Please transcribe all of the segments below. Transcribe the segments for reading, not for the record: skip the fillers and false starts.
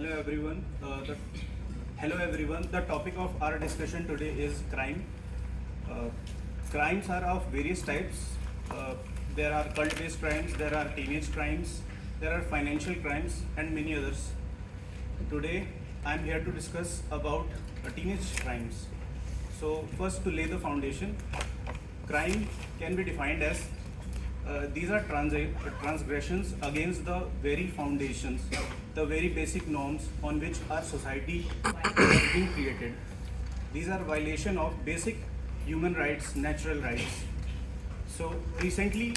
Hello everyone. Hello everyone. The topic of our discussion today is crime. Uh, Crimes are of various types. There are cult-based crimes, there are teenage crimes, there are financial crimes, and many others. Today, I am here to discuss about teenage crimes. So, first to lay the foundation, crime can be defined as these are transgressions against the very foundations, the very basic norms on which our society has been created. These are violation of basic human rights, natural rights. So recently,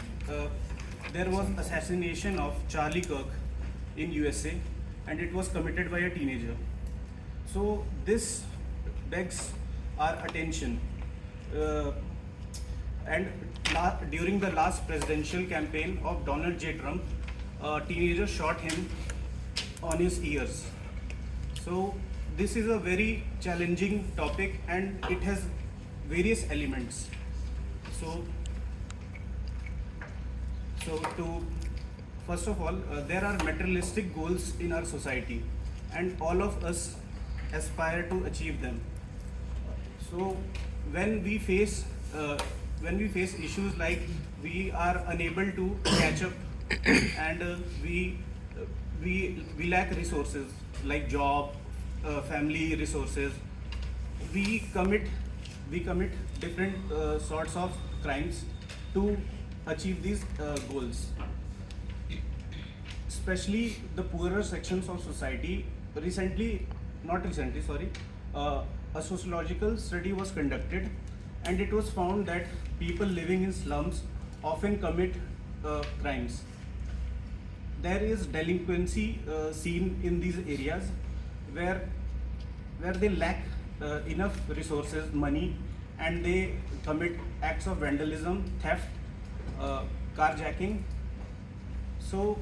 there was assassination of Charlie Kirk in USA, and it was committed by a teenager. So this begs our attention. And during the last presidential campaign of Donald J. Trump, a teenager shot him on his ears. So this is a very challenging topic, and it has various elements. So, first of all, there are materialistic goals in our society, and all of us aspire to achieve them. So, when we face issues like we are unable to catch up, and we lack resources like job, family resources, we commit different sorts of crimes to achieve these goals. Especially the poorer sections of society. Not recently, sorry, a sociological study was conducted, and it was found that people living in slums often commit crimes. There is delinquency seen in these areas where they lack enough resources, money, and they commit acts of vandalism, theft, carjacking. So,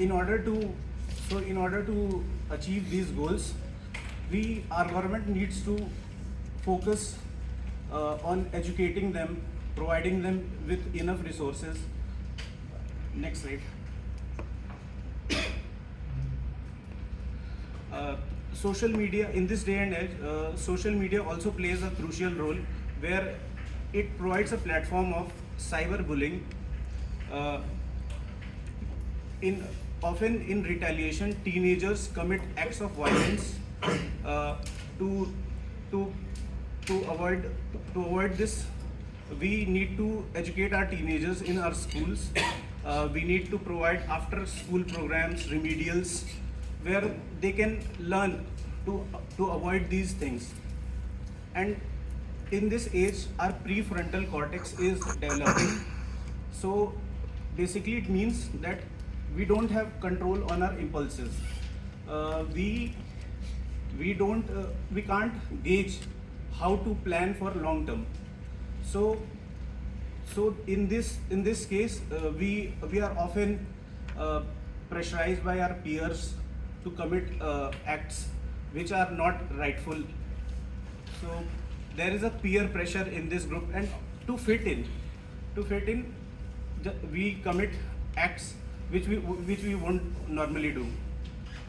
in order to achieve these goals, our government needs to focus on educating them, providing them with enough resources. Next slide. Social media, in this day and age, social media also plays a crucial role, where it provides a platform of cyberbullying. Often in retaliation, teenagers commit acts of violence. To avoid this, we need to educate our teenagers in our schools. We need to provide after school programs, remedials, where they can learn to avoid these things. And in this age, our prefrontal cortex is developing. So basically it means that we don't have control on our impulses. We can't gauge how to plan for long term. So in this case, we are often pressurized by our peers to commit acts which are not rightful. So there is a peer pressure in this group, and to fit in, we commit acts which we won't normally do.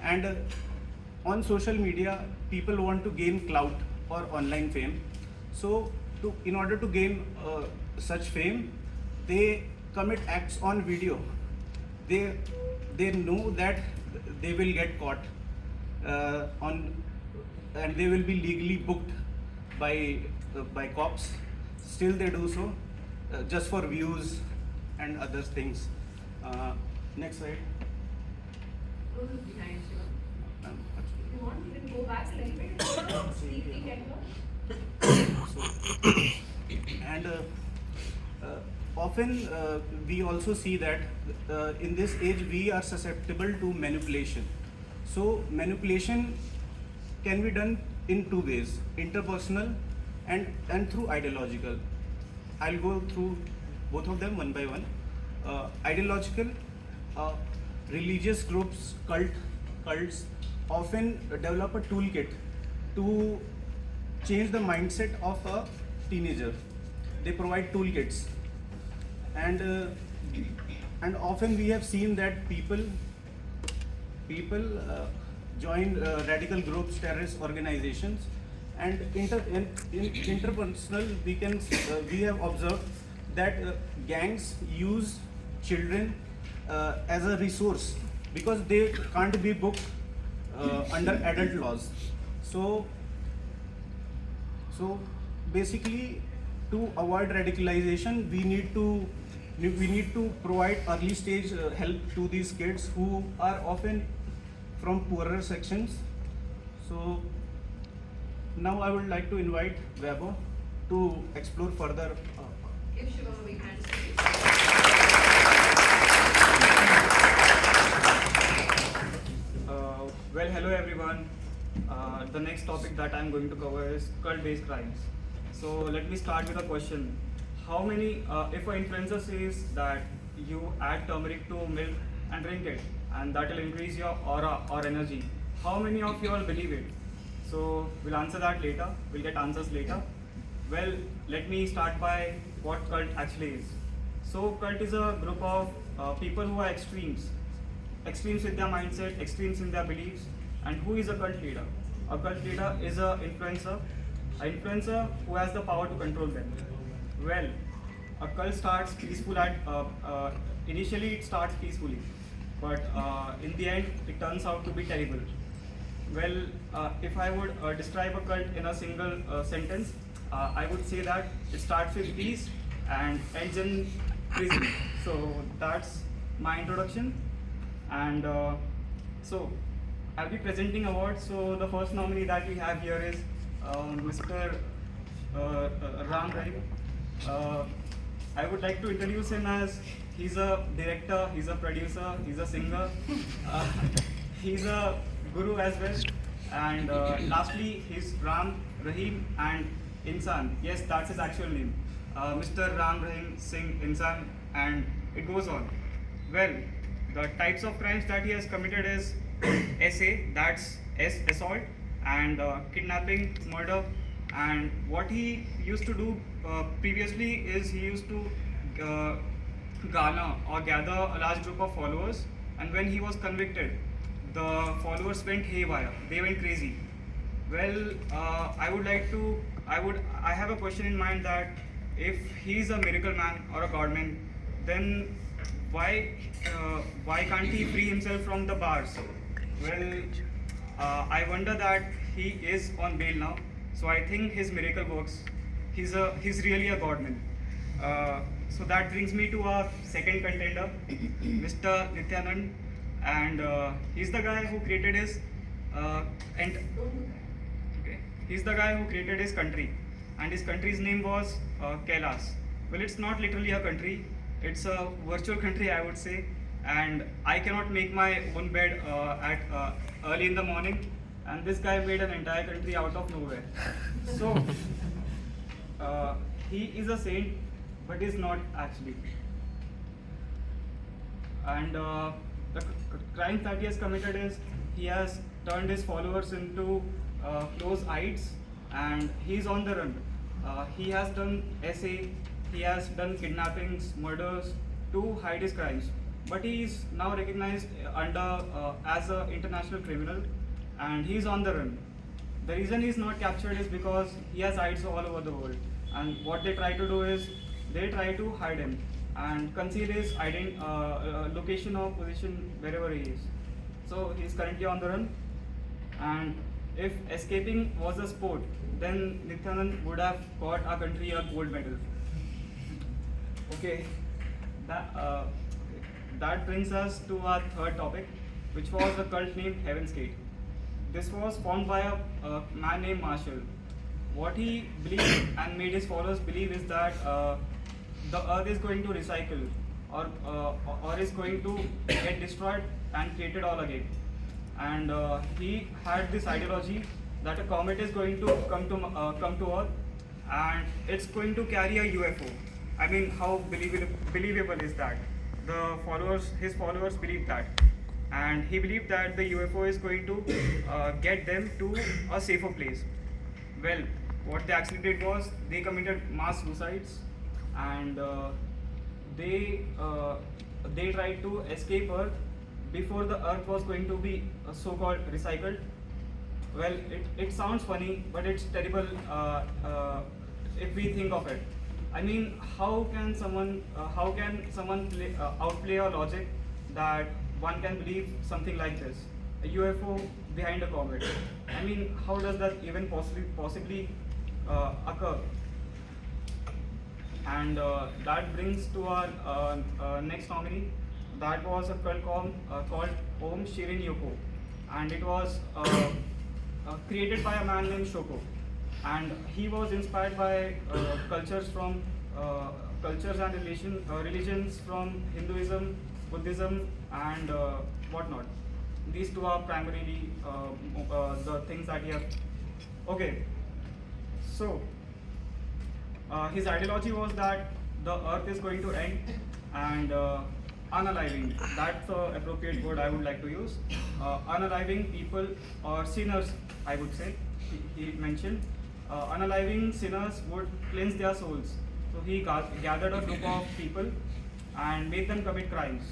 And on social media, people want to gain clout or online fame. So in order to gain such fame, they commit acts on video. They know that they will get caught and they will be legally booked by cops. Still they do so just for views and other things. Next slide. Close it behind you. If you want, you can go back a little bit. Safety network. And often we also see that in this age we are susceptible to manipulation. So manipulation can be done in two ways: interpersonal and through ideological. I'll go through both of them one by one. Ideological, religious groups, cults often develop a toolkit to change the mindset of a teenager. They provide toolkits, and often we have seen that people people join radical groups, terrorist organizations, and in interpersonal we have observed that gangs use children as a resource because they can't be booked under adult laws. So so basically, to avoid radicalization, we need to provide early stage help to these kids who are often from poorer sections. So now I would like to invite Vaibhav to explore further. Give Shivam a big hand, please. Well, hello everyone. The next topic that I'm going to cover is cult-based crimes. So let me start with a question. How many, if an influencer says that you add turmeric to milk and drink it, and that will increase your aura or energy, how many of you all believe it? So we'll answer that later. We'll get answers later. Well, let me start by what cult actually is. So cult is a group of people who are extremes with their mindset, extremes in their beliefs. And who is a cult leader? A cult leader is an influencer who has the power to control them. Well, a cult starts peaceful initially it starts peacefully, but in the end it turns out to be terrible. Well, if I would describe a cult in a single sentence, I would say that it starts with peace and ends in prison. So that's my introduction. And so I'll be presenting awards. So the first nominee that we have here is Mr. Ram Rahim. I would like to introduce him as he's a director, he's a producer, he's a singer, he's a guru as well. And lastly, he's Ram Rahim and Insan. Yes, that's his actual name. Mr. Ram Rahim Singh Insan, and it goes on. Well, the types of crimes that he has committed is SA, that's assault, and kidnapping, murder. And what he used to do previously is he used to garner or gather a large group of followers, and when he was convicted, the followers went haywire, they went crazy. Well, I have a question in mind that if he is a miracle man or a godman, then why can't he free himself from the bars? Well, I wonder that he is on bail now, so I think his miracle works. He's really a godman. So that brings me to our second contender, Mr. Nityanand, and he's the guy who created his he's the guy who created his country, and his country's name was Kailas. Well, it's not literally a country; it's a virtual country, I would say. And I cannot make my own bed at early in the morning, and this guy made an entire country out of nowhere. So he is a saint, but is not actually. And the crime that he has committed is he has turned his followers into close-eyeds, and he is on the run. He has done SA, he has done kidnappings, murders to hide his crimes. But he is now recognized as an international criminal, and he is on the run. The reason he is not captured is because he has eyes all over the world, and what they try to do is they try to hide him and conceal his location or position wherever he is. So he is currently on the run, and if escaping was a sport, then Nityanand would have got our country a gold medal. Okay, that brings us to our third topic, which was a cult named Heaven's Gate. This was formed by a man named Marshall. What he believed and made his followers believe is that the earth is going to recycle or is going to get destroyed and created all again. And he had this ideology that a comet is going to come to earth, and it's going to carry a UFO. I mean, how believable is that? His followers believed that, and he believed that the UFO is going to get them to a safer place. Well, what they actually did was they committed mass suicides, and they tried to escape Earth before the earth was going to be so-called recycled. Well, it sounds funny, but it's terrible if we think of it. I mean, how can someone outplay our logic that one can believe something like this, a UFO behind a comet? I mean, how does that even possibly occur? And that brings to our next nominee. That was a cult called Om Shirin Yoko, and it was created by a man named Shoko, and he was inspired by cultures and religions from Hinduism, Buddhism, and whatnot. These two are primarily the things that he have. Okay, so his ideology was that the earth is going to end, and unaliving, that's the appropriate word I would like to use. Unaliving people or sinners, I would say, he mentioned. Unaliving sinners would cleanse their souls. So he gathered a group of people and made them commit crimes,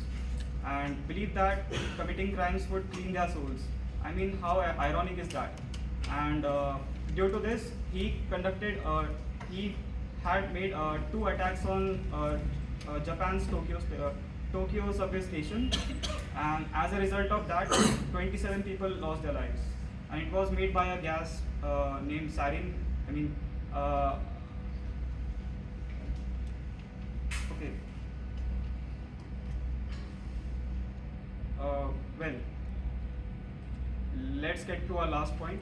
and believed that committing crimes would clean their souls. I mean, how ironic is that? And due to this, he had made 2 attacks on Japan's Tokyo subway station, and as a result of that, 27 people lost their lives. And it was made by a gas named sarin. I mean, okay. Well, let's get to our last point.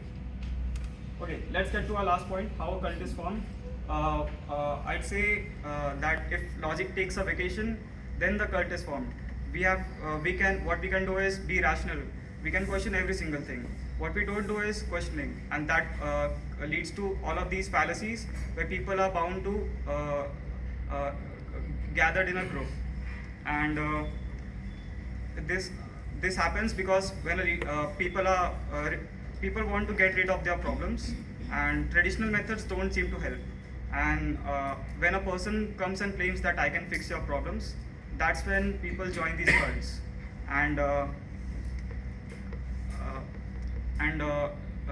Okay, let's get to our last point, how a cult is formed. I'd say that if logic takes a vacation, then the cult is formed. What we can do is be rational. We can question every single thing. What we don't do is questioning, and that leads to all of these fallacies where people are bound to gathered in a group. And this happens because when people want to get rid of their problems, and traditional methods don't seem to help. And when a person comes and claims that I can fix your problems, that's when people join these cults. And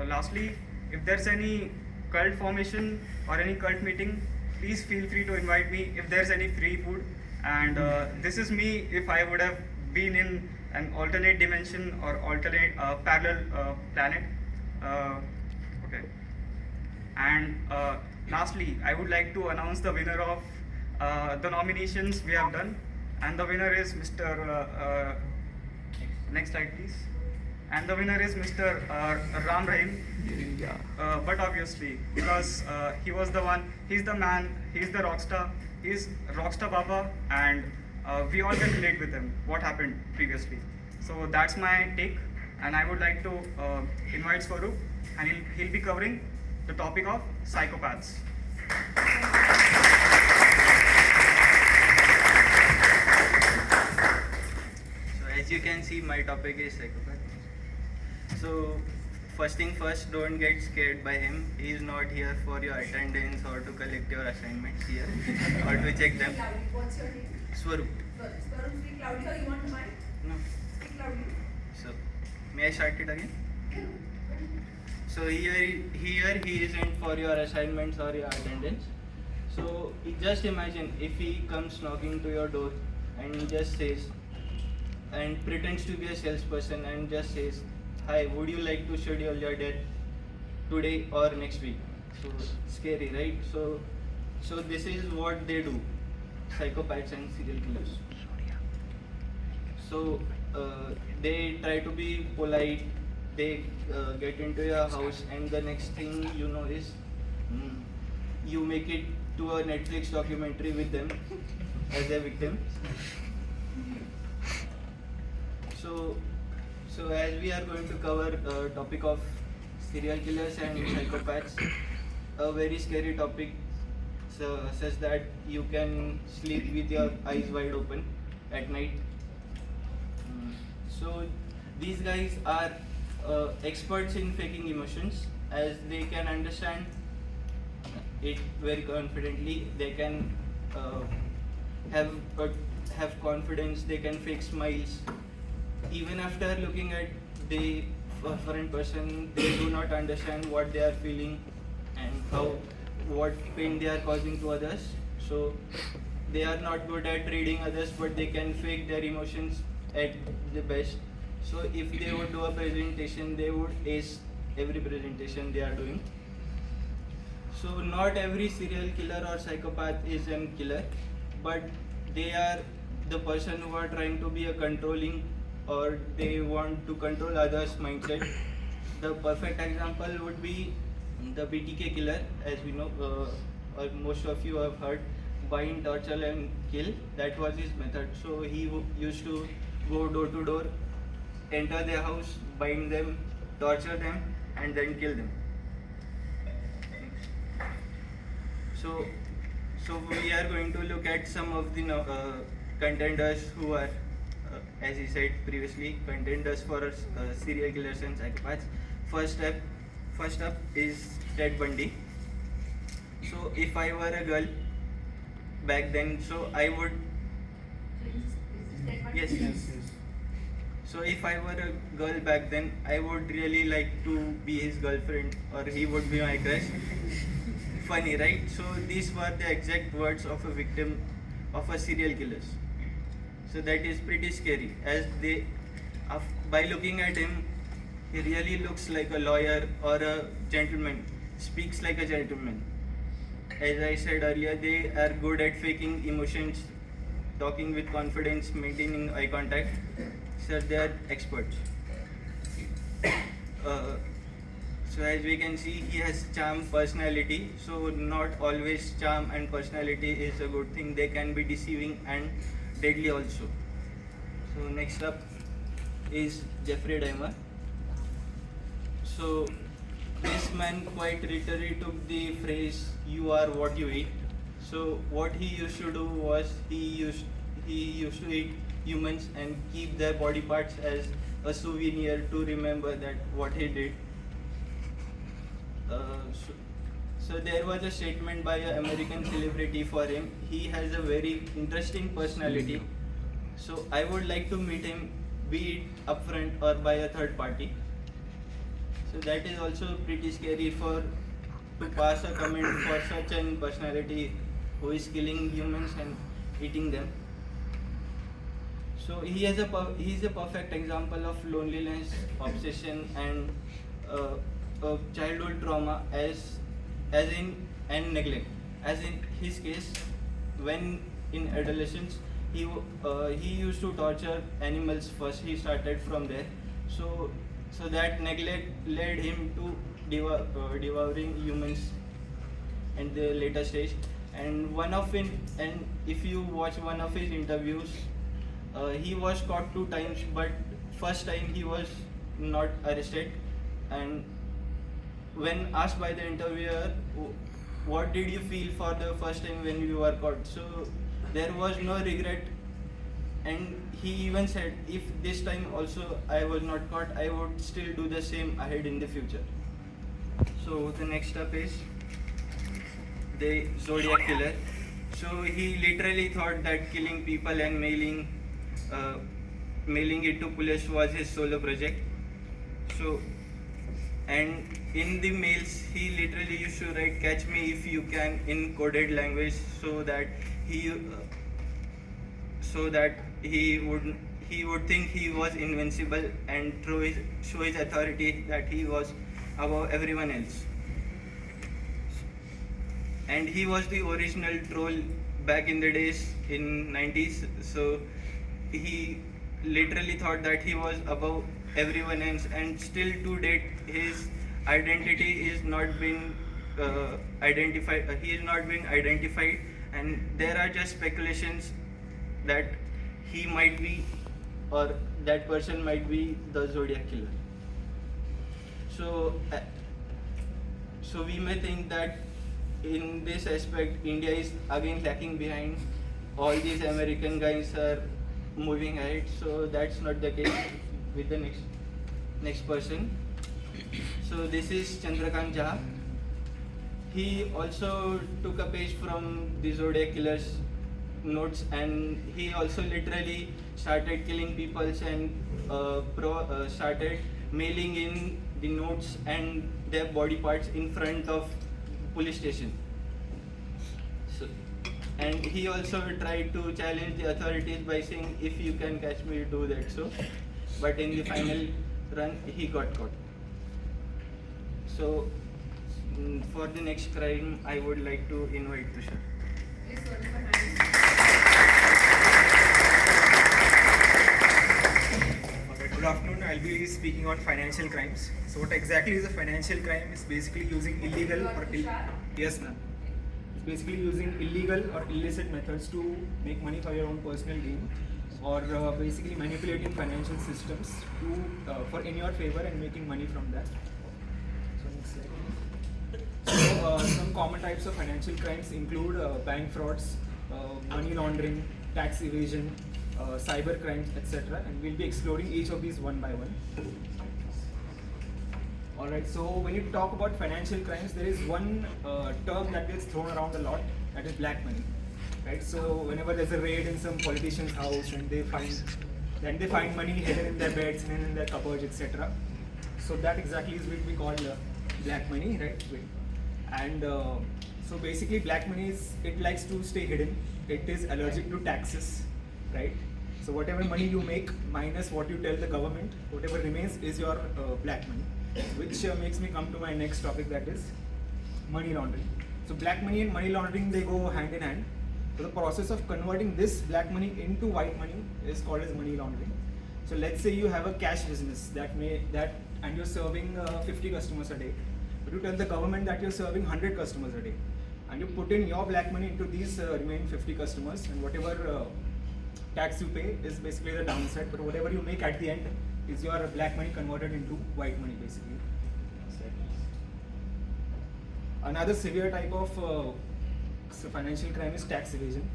lastly, if there's any cult formation or any cult meeting, please feel free to invite me if there's any free food. And this is me if I would have been in an alternate dimension or alternate parallel planet. Okay. And lastly, I would like to announce the winner of the nominations we have done. And the winner is Mr. Next slide, please. And the winner is Mr. Ram Rahim. But obviously, because he was the one, he's the man, he's the rockstar, he's Rockstar Baba, and we all can relate with him, what happened previously. So that's my take, and I would like to invite Swaroop, and he'll be covering the topic of psychopaths. As you can see, my topic is psychopath. So, first thing first, don't get scared by him. He is not here for your attendance or to collect your assignments here or to check them. What's your name? Swaroop. Swaroop, speak loudly. Or you want the mic? No. Speak loudly. So, may I start it again? So here he isn't for your assignments or your attendance. So just imagine if he comes knocking to your door and he just says, and pretends to be a salesperson and just says, "Hi, would you like to schedule your death today or next week?" So scary, right? So this is what they do, psychopaths and serial killers. So they try to be polite. They get into your house, and the next thing you know is you make it to a Netflix documentary with them as a victim. So as we are going to cover topic of serial killers and psychopaths, a very scary topic, such that you can sleep with your eyes wide open at night. So these guys are experts in faking emotions, as they can understand it very confidently. They can have confidence. They can fake smiles. even after looking at the foreign person, they do not understand what they are feeling and what pain they are causing to others. So they are not good at reading others, but they can fake their emotions at the best. So if they would do a presentation, they would ace every presentation they are doing. So not every serial killer or psychopath is a killer, but they are the person who are trying to be a controlling, or they want to control others' mindset. The perfect example would be the BTK killer, as we know, or most of you have heard, bind, torture and kill. That was his method. So he used to go door to door, enter their house, bind them, torture them, and then kill them. So we are going to look at some of the contenders who are, as he said previously, contenders for serial killers and psychopaths. First up is Ted Bundy. So if I were a girl back then, so I would. Yes. So if I were a girl back then, I would really like to be his girlfriend, or he would be my crush. Funny, right? So these were the exact words of a victim of a serial killer. So that is pretty scary, as by looking at him, he really looks like a lawyer or a gentleman, speaks like a gentleman. As I said earlier, they are good at faking emotions, talking with confidence, maintaining eye contact. So they are experts. So as we can see, he has charm, personality. So not always charm and personality is a good thing. They can be deceiving and deadly also. So next up is Jeffrey Dahmer. So this man quite literally took the phrase "you are what you eat." So what he used to do was he used to eat humans and keep their body parts as a souvenir to remember that what he did. So there was a statement by an American celebrity for him. He has a very interesting personality. So I would like to meet him, be it upfront or by a third party. So that is also pretty scary to pass a comment for such an personality who is killing humans and eating them. So he is a perfect example of loneliness, obsession, and childhood trauma, as in and neglect. As in his case, when in adolescence, he used to torture animals first. He started from there. So that neglect led him to devouring humans in the later stage. And if you watch one of his interviews, he was caught 2 times, but first time he was not arrested. And when asked by the interviewer, what did you feel for the first time when you were caught? So there was no regret, and he even said, if this time also I was not caught, I would still do the same ahead in the future. So the next step is the Zodiac Killer. So he literally thought that killing people and mailing it to police was his solo project. So, and in the mails, he literally used to write "catch me if you can" in coded language, so that he would think he was invincible and show his authority, that he was above everyone else. And he was the original troll back in the days in 90s. So he literally thought that he was above everyone else, and still to date his identity is not been identified. He is not being identified, and there are just speculations that he might be, or that person might be, the Zodiac Killer. So we may think that in this aspect India is again lacking behind. All these American guys are moving ahead. So that's not the case with the next person. So this is Chandrakant Jha. He also took a page from the Zodiac Killer's notes, and he also literally started killing people and started mailing in the notes and their body parts in front of police station. So, and he also tried to challenge the authorities by saying, if you can catch me, do that. So, but in the final run, he got caught. So, for the next crime, I would like to invite Tushar. Please go to the hand. Okay, good afternoon. I'll be speaking on financial crimes. So, what exactly is a financial crime? It's basically using illegal You are or Tushar? yes, ma'am. It's basically using illegal or illicit methods to make money for your own personal gain, or basically manipulating financial systems to for in your favor and making money from that. So, next slide. So, some common types of financial crimes include bank frauds, money laundering, tax evasion, cyber crimes, etc. And we'll be exploring each of these one by one. Alright, so when you talk about financial crimes, there is one term that gets thrown around a lot, that is black money. Right? So whenever there's a raid in some politician's house and they find money hidden in their beds and in their cupboards, etc. So that exactly is what we call black money, right? And so basically black money it likes to stay hidden. It is allergic to taxes, right? So whatever money you make minus what you tell the government, whatever remains is your black money, which makes me come to my next topic, that is money laundering. So black money and money laundering, they go hand in hand. So the process of converting this black money into white money is called as money laundering. So let's say you have a cash business and you're serving 50 customers a day. But you tell the government that you're serving 100 customers a day, and you put in your black money into these remaining 50 customers, and whatever tax you pay is basically the downside, but whatever you make at the end is your black money converted into white money basically. Another severe type of financial crime is tax evasion.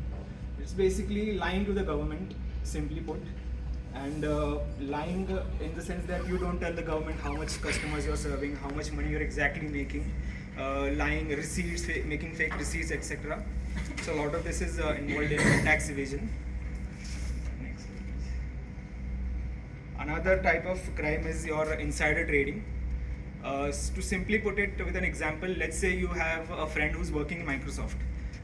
It's basically lying to the government, simply put. And lying in the sense that you don't tell the government how much customers you're serving, how much money you're exactly making, lying receipts, making fake receipts, etc. So a lot of this is involved in tax evasion. Next. Another type of crime is your insider trading. To simply put it with an example, let's say you have a friend who's working in Microsoft,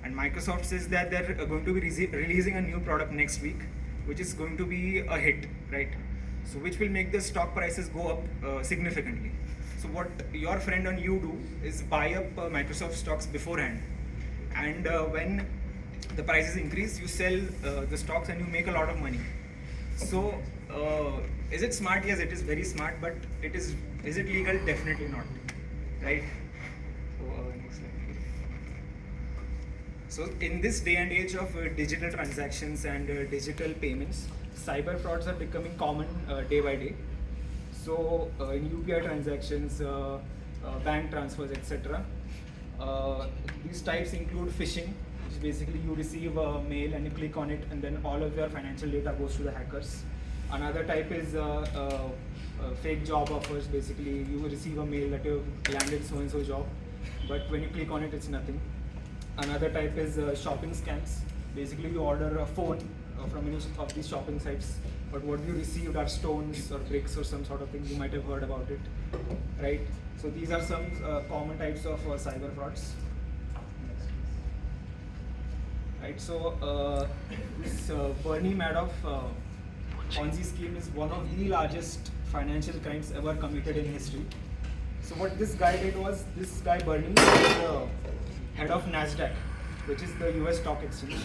and Microsoft says that they're going to be releasing a new product next week, which is going to be a hit, right? So which will make the stock prices go up significantly. So what your friend and you do is buy up Microsoft stocks beforehand, and when the prices increase, you sell the stocks and you make a lot of money. So is it smart? Yes, it is very smart, but is it legal? Definitely not, right? So next slide. So in this day and age of digital transactions and digital payments, cyber frauds are becoming common day by day. So in UPI transactions, bank transfers, etc. These types include phishing, which basically you receive a mail and you click on it, and then all of your financial data goes to the hackers. Another type is fake job offers. Basically, you receive a mail that you've landed so-and-so job, but when you click on it, it's nothing. Another type is shopping scams. Basically, you order a phone from any of these shopping sites, but what you received are stones or bricks or some sort of thing. You might have heard about it, right? So these are some common types of cyber frauds. Right. So this Bernie Madoff Ponzi scheme is one of the largest financial crimes ever committed in history. So what this guy did was, this guy Bernie was the head of NASDAQ, which is the US stock exchange.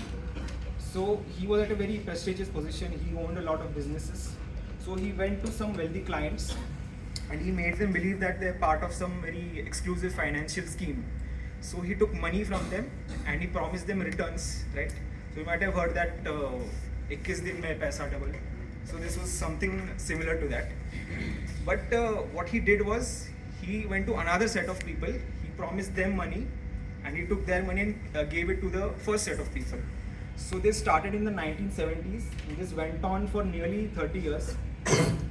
So he was at a very prestigious position. He owned a lot of businesses. So he went to some wealthy clients and he made them believe that they're part of some very exclusive financial scheme. So he took money from them and he promised them returns, right? So you might have heard that 21 din mein paisa double. So this was something similar to that. But what he did was, he went to another set of people, he promised them money, and he took their money and gave it to the first set of people. So they started in the 1970s, and this went on for nearly 30 years,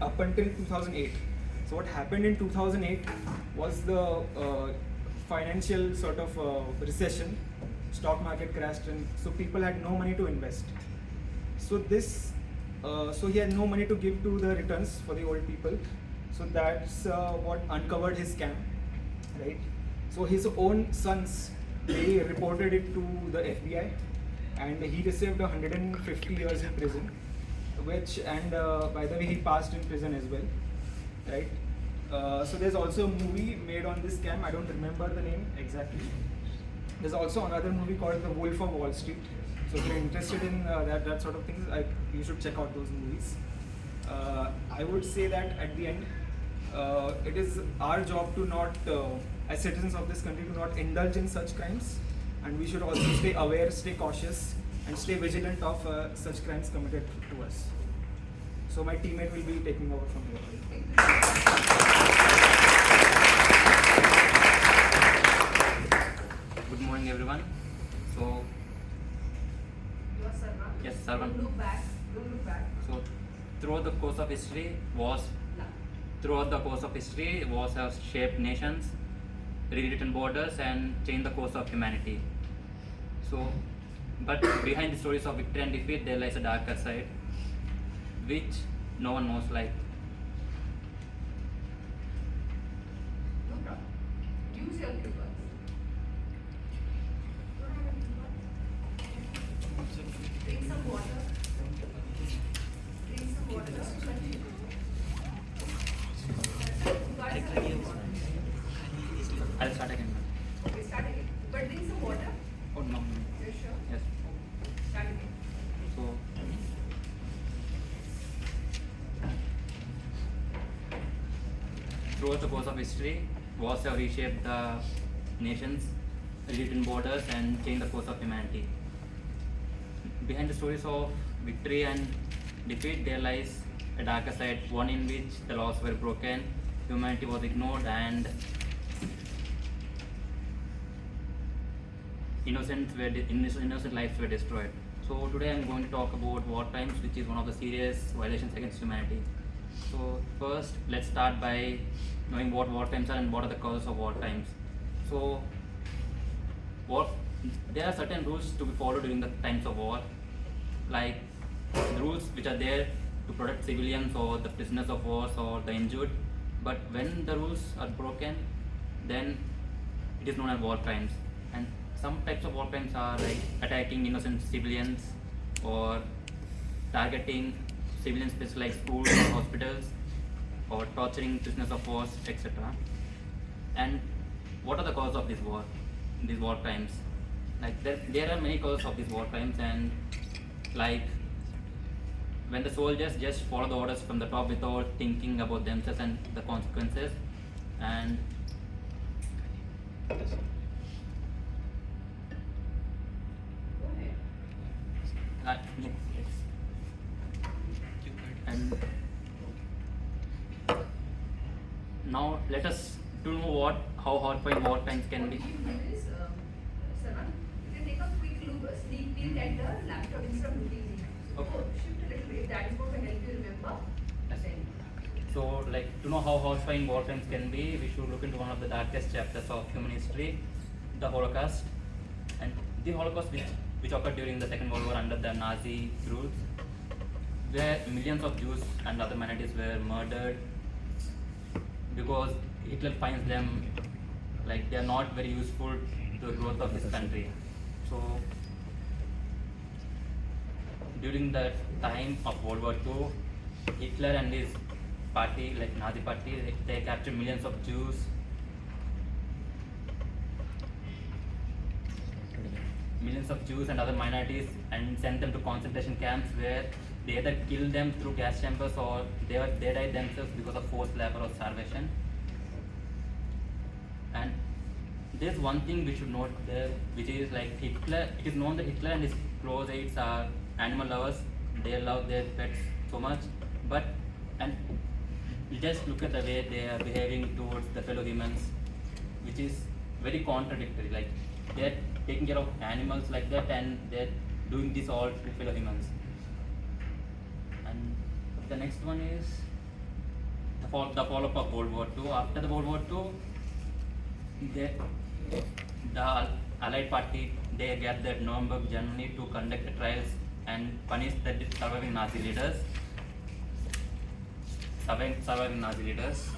up until 2008. So what happened in 2008 was the financial sort of recession, stock market crashed, and so people had no money to invest. So this So he had no money to give to the returns for the old people. So that's what uncovered his scam, right? So his own sons, they reported it to the FBI, and he received 150 years in prison, which, and by the way, he passed in prison as well, right? So there's also a movie made on this scam. I don't remember the name exactly. There's also another movie called The Wolf of Wall Street. So if you're interested in that sort of things, you should check out those movies. I would say that at the end, it is our job to not, as citizens of this country, to not indulge in such crimes, and we should also stay aware, stay cautious, and stay vigilant of such crimes committed to us. So my teammate will be taking over from here. Good morning, everyone. So, You are Sarvan. Yes, Sarvan. Don't look back. Don't look back. so throughout the course of history, wars have shaped nations, rewritten borders, and changed the course of humanity. So, but behind the stories of victory and defeat, there lies a darker side, which no one knows. Like, No problem. Use your clippers. Drink some water. Drink some water. I'll start again. Okay, start again. But drink some water. Oh no. You're sure? Yes. Start again. So, throughout the course of history, wars have reshaped the nations, rewritten borders, and changed the course of humanity. Behind the stories of victory and defeat, there lies a darker side, one in which the laws were broken, humanity was ignored, and innocent lives were destroyed. So today I'm going to talk about war crimes, which is one of the serious violations against humanity. So first, let's start by knowing what war crimes are and what are the causes of war crimes. So, there are certain rules to be followed during the times of war, like the rules which are there to protect civilians or the prisoners of wars or the injured. But when the rules are broken, then it is known as war crimes. And some types of war crimes are like attacking innocent civilians or targeting civilian spaces like schools or hospitals, or torturing prisoners of wars, etc. And what are the causes of these war crimes? Like there are many causes of these war crimes, and like when the soldiers just follow the orders from the top without thinking about themselves and the consequences, and Go ahead. and now let us to know how horrifying war crimes can be. Sarvan, you can take a quick look, a sneak peek at the laptop instead of looking at it. So Okay. shift a little bit. That is going to help you remember. Yes. Then. So, like, to know how horrifying war crimes can be, we should look into one of the darkest chapters of human history, the Holocaust. And the Holocaust, which occurred during the Second World War under the Nazi rule, where millions of Jews and other minorities were murdered because Hitler finds them like they are not very useful to the growth of his country. So, during the time of World War II, Hitler and his party, like Nazi party, they captured millions of Jews. Millions of Jews and other minorities, and sent them to concentration camps where they either killed them through gas chambers or they died themselves because of forced labor or starvation. And there's one thing we should note there, which is like Hitler. It is known that Hitler and his close aides are animal lovers. They love their pets so much, and just look at the way they are behaving towards the fellow humans, which is very contradictory. Like they're taking care of animals like that, and they're doing this all to fellow humans. And the next one is the follow-up of World War II. After the World War II, the Allied party, they gathered Nuremberg, Germany, to conduct the trials and punish the surviving Nazi leaders. Surviving Nazi leaders.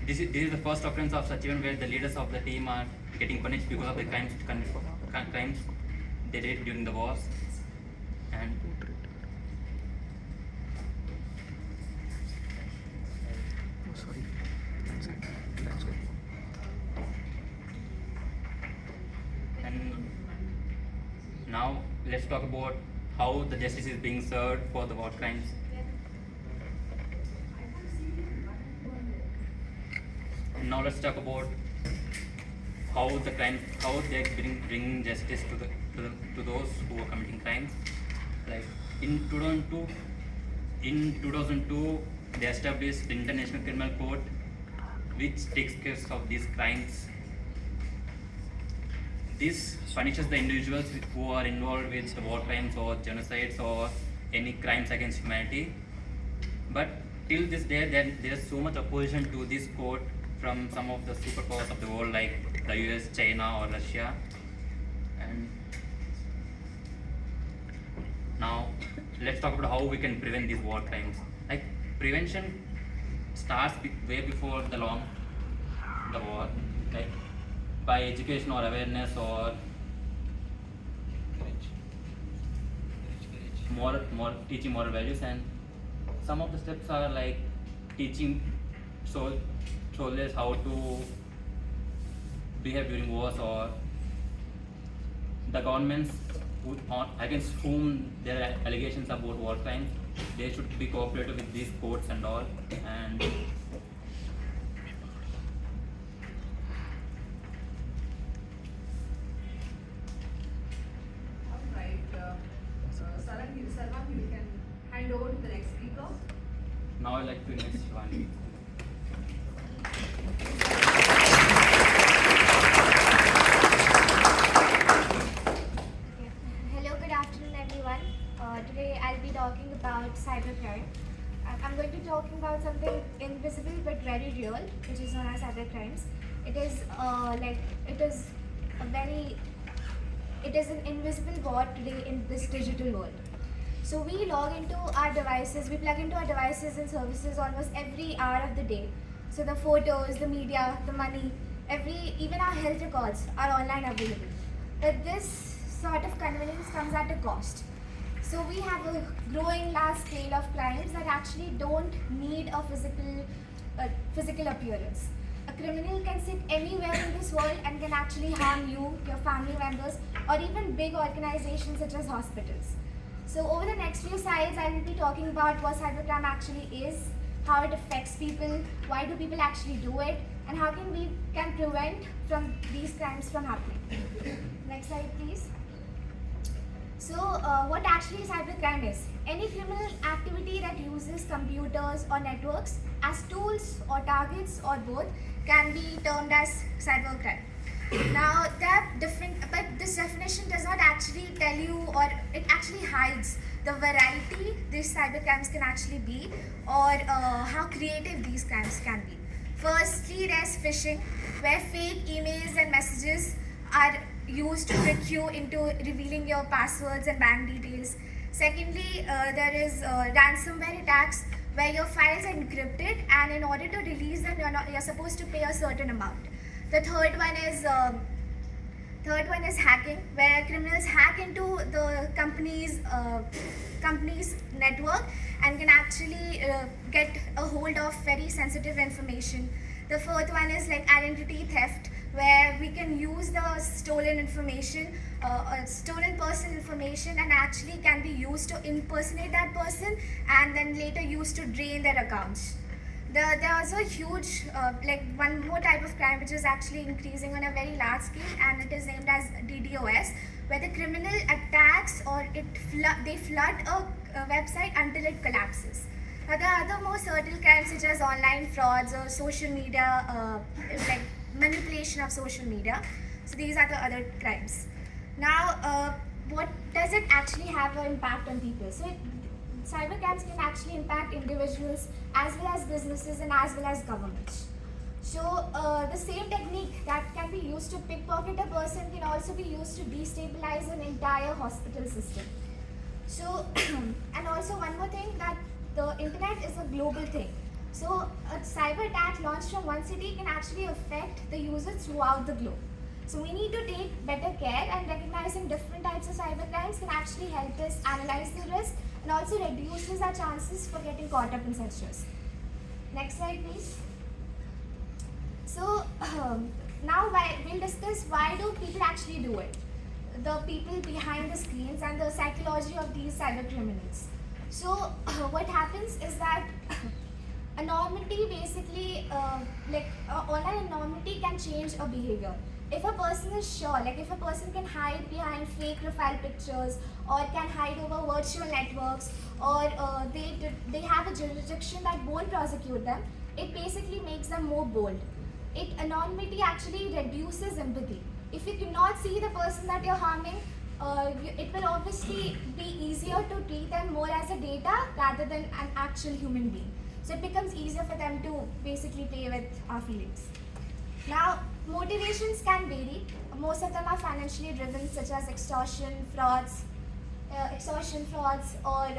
This is the first occurrence of such event where the leaders of the team are getting punished because of the crimes they did during the wars. And and now let's talk about how the justice is being served for the war crimes. Now let's talk about how they bring justice to those who are committing crimes. Like in 2002, they established the International Criminal Court, which takes care of these crimes. This punishes the individuals who are involved with the war crimes or genocides or any crimes against humanity. But till this day, there is so much opposition to this court from some of the superpowers of the world like the US, China or Russia. And now let's talk about how we can prevent these war crimes. Like prevention starts way before the war, like by education or awareness or teaching moral values. And some of the steps are like teaching soldiers how to behave during wars, or the governments against whom there are allegations about war crimes, they should be cooperative with these courts and all. And Alright, Sarvam, you can hand over to the next speaker. now I'd like to invite Shivani. Hello, good afternoon everyone. Today I'll be talking about cybercrime. I'm going to be talking about something invisible but very real, which is known as cybercrimes. It is an invisible war today in this digital world. So we log into our devices, we plug into our devices and services almost every hour of the day. So the photos, the media, the money, even our health records are online available. But this sort of convenience comes at a cost. So we have a growing large scale of crimes that actually don't need a physical appearance. A criminal can sit anywhere in this world and can actually harm you, your family members, or even big organizations such as hospitals. So over the next few slides, I will be talking about what cybercrime actually is, how it affects people, why do people actually do it, and how we can prevent from these crimes from happening. Next slide, please. So, what actually cybercrime is? Any criminal activity that uses computers or networks as tools or targets or both can be termed as cybercrime. Now, there are different, but this definition does not actually tell you, or it actually hides the variety these cybercrimes can actually be, or how creative these crimes can be. Firstly, there's phishing, where fake emails and messages are used to trick you into revealing your passwords and bank details. Secondly, there is ransomware attacks, where your files are encrypted, and in order to release them, you're supposed to pay a certain amount. The third one is hacking, where criminals hack into the company's network and can actually get a hold of very sensitive information. The fourth one is like identity theft, where we can use the stolen information, stolen personal information, and actually can be used to impersonate that person and then later used to drain their accounts. There is a huge, one more type of crime which is actually increasing on a very large scale, and it is named as DDoS, where the criminal attacks or they flood a website until it collapses. Now, there are other more subtle crimes such as online frauds or social media, like manipulation of social media. So these are the other crimes. Now, what does it actually have an impact on people? So cybercrimes can actually impact individuals as well as businesses and as well as governments. So the same technique that can be used to pickpocket a person can also be used to destabilize an entire hospital system. So and also one more thing, that the internet is a global thing. So a cyber attack launched from one city can actually affect the users throughout the globe. So we need to take better care, and recognizing different types of cyber crimes can actually help us analyze the risk and also reduces our chances for getting caught up in such risk. Next slide, please. So now we'll discuss why do people actually do it, the people behind the screens and the psychology of these cyber criminals. So what happens is that anonymity basically, online anonymity can change a behavior. If a person is sure, like if a person can hide behind fake profile pictures or can hide over virtual networks, or they have a jurisdiction that won't prosecute them, it basically makes them more bold. Anonymity actually reduces empathy. If you cannot see the person that you're harming, it will obviously be easier to treat them more as a data rather than an actual human being. So it becomes easier for them to basically play with our feelings. Now, motivations can vary. Most of them are financially driven, such as extortion frauds or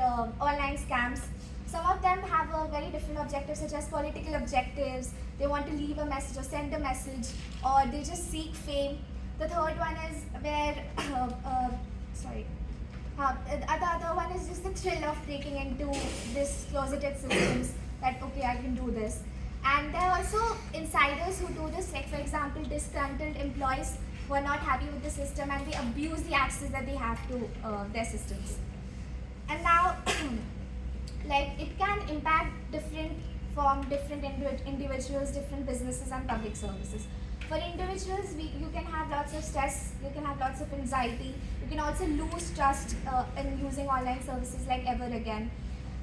online scams. Some of them have a very different objective, such as political objectives. They want to leave a message or send a message, or they just seek fame. The third one is where, the other one is just the thrill of breaking into this closeted systems, that okay, I can do this. And there are also insiders who do this, like for example, disgruntled employees who are not happy with the system and they abuse the access that they have to their systems. And now, like it can impact different individuals, different businesses and public services. For individuals, you can have lots of stress, you can have lots of anxiety, you can also lose trust in using online services like ever again.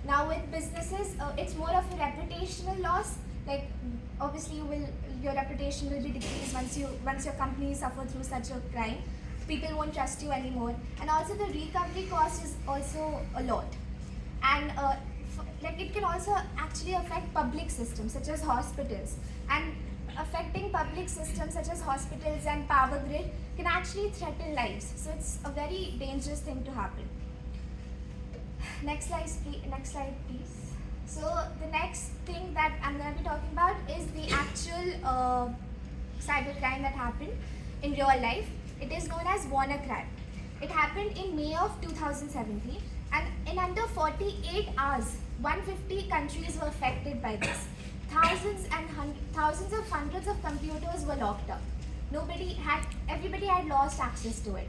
Now with businesses, it's more of a reputational loss. Like obviously your reputation will be decreased once your company suffer through such a crime. People won't trust you anymore, and also the recovery cost is also a lot. And like it can also actually affect public systems such as hospitals, and affecting public systems such as hospitals and power grid can actually threaten lives. So it's a very dangerous thing to happen. Next slide, please. So the next thing that I'm going to be talking about is the actual cybercrime that happened in real life. It is known as WannaCry. It happened in May of 2017, and in under 48 hours, 150 countries were affected by this. Thousands of hundreds of computers were locked up. Everybody had lost access to it.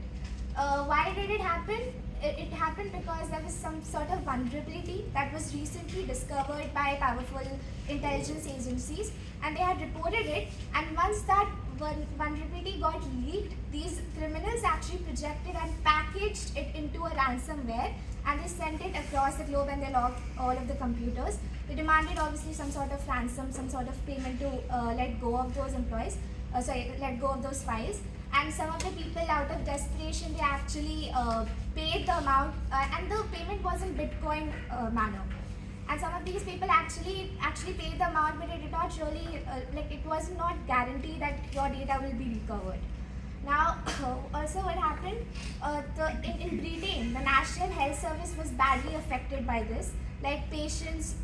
Why did it happen? It happened because there was some sort of vulnerability that was recently discovered by powerful intelligence agencies, and they had reported it. And once that vulnerability got leaked, these criminals actually projected and packaged it into a ransomware, and they sent it across the globe, and they locked all of the computers. They demanded obviously some sort of ransom, some sort of payment to let go of those let go of those files. And some of the people, out of desperation, they actually paid the amount, and the payment was in Bitcoin manner. And some of these people actually paid the amount, but it did not really, it was not guaranteed that your data will be recovered. Now, also what happened, in Britain, the National Health Service was badly affected by this. Like patients'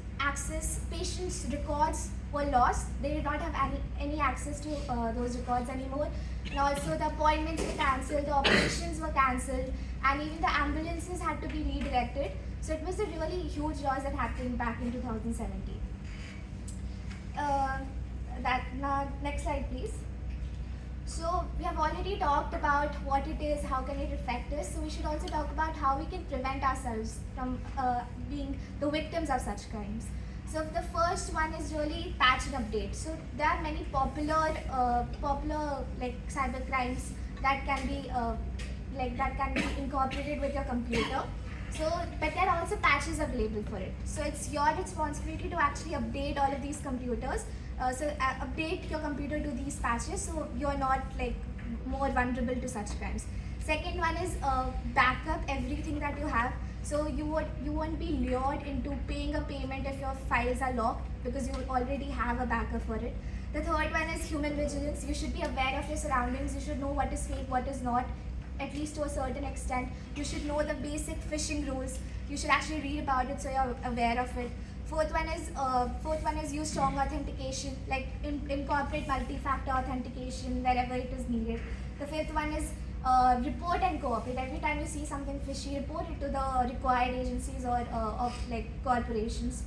records were lost. They did not have any access to those records anymore. And also the appointments were cancelled, the operations were cancelled, and even the ambulances had to be redirected. So it was a really huge loss that happened back in 2017. Next slide, please. So we have already talked about what it is, how can it affect us. So we should also talk about how we can prevent ourselves from being the victims of such crimes. So the first one is really patch and update. So there are many popular like cyber crimes that can be incorporated with your computer. So, but there are also patches available for it. So it's your responsibility to actually update all of these computers. Update your computer to these patches so you're not more vulnerable to such crimes. Second one is backup everything that you have. So you won't be lured into paying a payment if your files are locked because you already have a backup for it. The third one is human vigilance. You should be aware of your surroundings. You should know what is fake, what is not, at least to a certain extent. You should know the basic phishing rules. You should actually read about it so you're aware of it. Fourth one is use strong authentication, like incorporate multi-factor authentication wherever it is needed. The fifth one is report and cooperate. Every time you see something fishy, report it to the required agencies or of like corporations.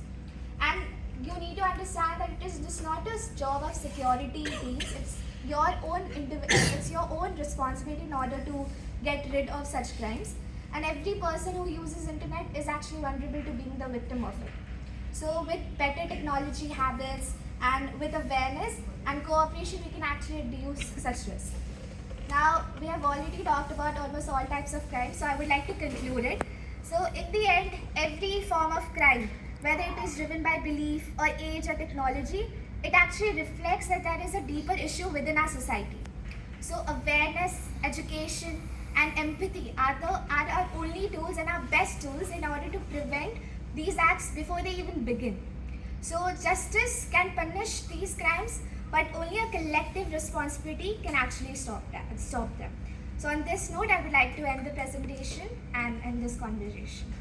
And you need to understand that it is just not a job of security teams. It's your own it's your own responsibility in order to get rid of such crimes. And every person who uses internet is actually vulnerable to being the victim of it. So with better technology habits and with awareness and cooperation, we can actually reduce such risk. Now, we have already talked about almost all types of crime, so I would like to conclude it. So in the end, every form of crime, whether it is driven by belief or age or technology, it actually reflects that there is a deeper issue within our society. So awareness, education and empathy are our only tools and our best tools in order to prevent these acts before they even begin. So justice can punish these crimes, but only a collective responsibility can actually stop them. So on this note, I would like to end the presentation and end this conversation.